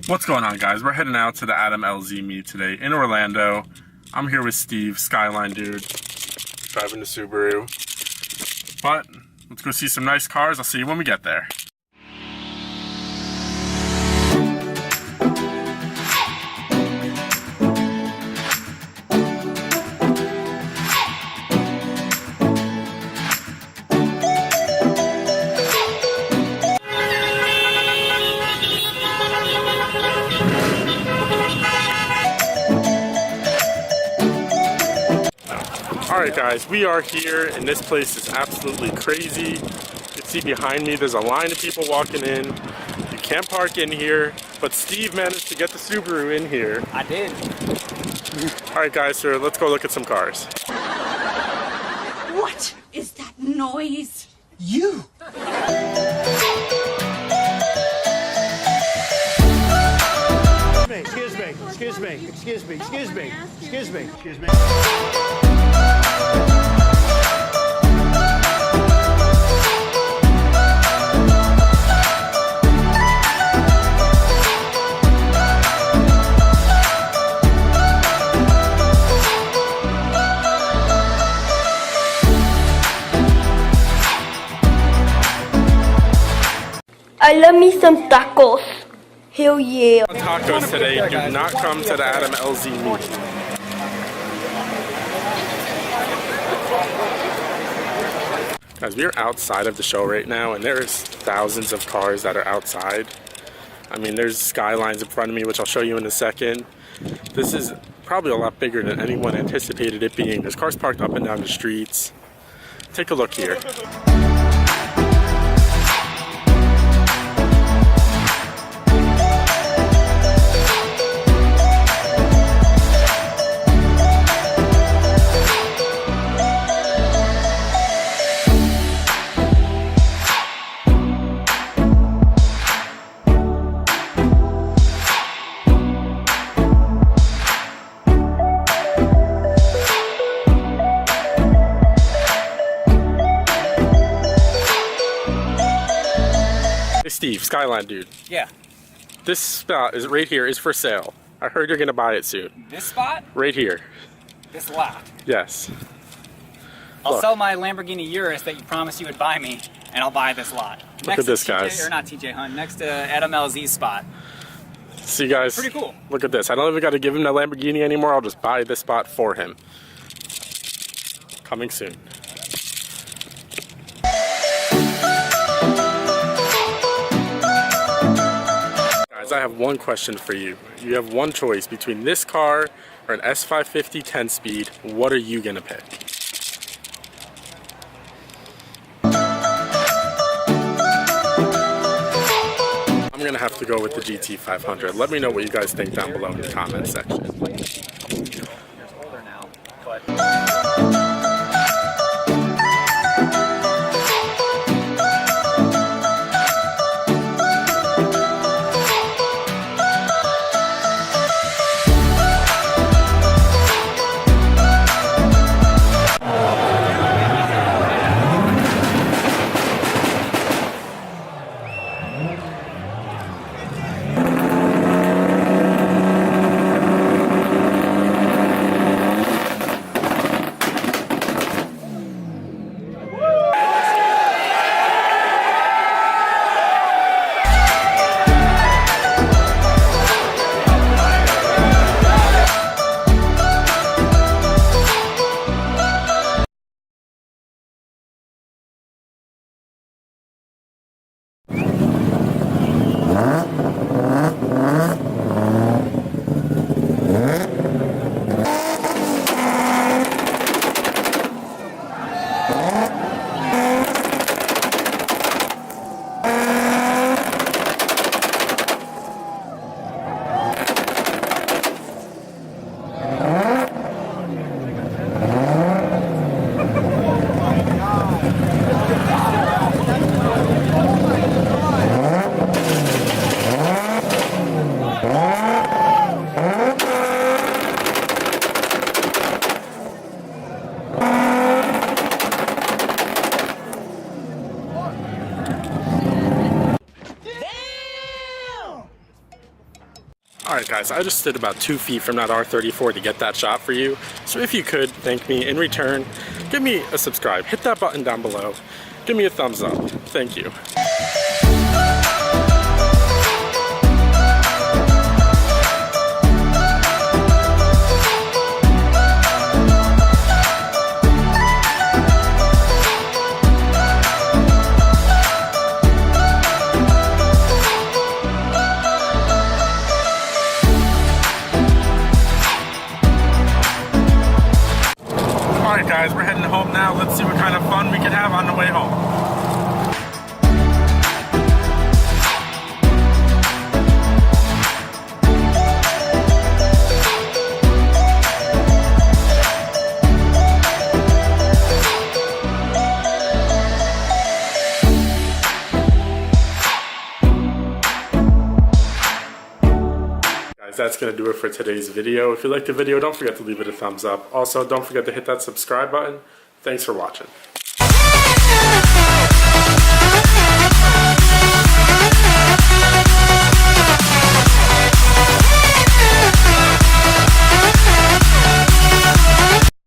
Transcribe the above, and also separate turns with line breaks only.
What's going on, guys? We're heading out to the Adam LZ meet today in Orlando. I'm here with Steve, Skyline dude, driving the Subaru. But let's go see some nice cars. I'll see you when we get there. Alright guys, we are here and this place is absolutely crazy. You can see behind me there's a line of people walking in. You can't park in here, but Steve managed to get the Subaru in here.
I did.
Alright guys, so let's go look at some cars.
What is that noise?
You!
Excuse me.
I love me some tacos. Hell yeah.
Tacos today, do not come to the Adam LZ meet. Guys, we are outside of the show right now and there's thousands of cars that are outside. I mean, there's skylines in front of me, which I'll show you in a second. This is probably a lot bigger than anyone anticipated it being. There's cars parked up and down the streets. Take a look here. Steve, Skyline dude.
Yeah.
This spot is right here is for sale. I heard you're gonna buy it soon.
This spot?
Right here.
This lot.
Yes.
I'll
Look.
sell my Lamborghini Urus that you promised you would buy me, and I'll buy this lot.
Look
Next
at this,
to TJ,
guys.
Or not TJ Hunt, next to Adam LZ's spot.
See, guys.
Pretty cool.
Look at this. I don't even got to give him that Lamborghini anymore. I'll just buy this spot for him. Coming soon. Guys, I have one question for you. You have one choice between this car or an S550 10-speed. What are you gonna pick? I'm gonna have to go with the GT500. Let me know what you guys think down below in the comment section. Alright guys, I just stood about 2 feet from that R34 to get that shot for you. So if you could, thank me in return. Give me a subscribe, hit that button down below. Give me a thumbs up. Thank you. Alright guys, we're heading home now. Let's see what kind of fun we can have on the way home. That's going to do it for today's video. If you liked the video, don't forget to leave it a thumbs up. Also, don't forget to hit that subscribe button. Thanks for watching.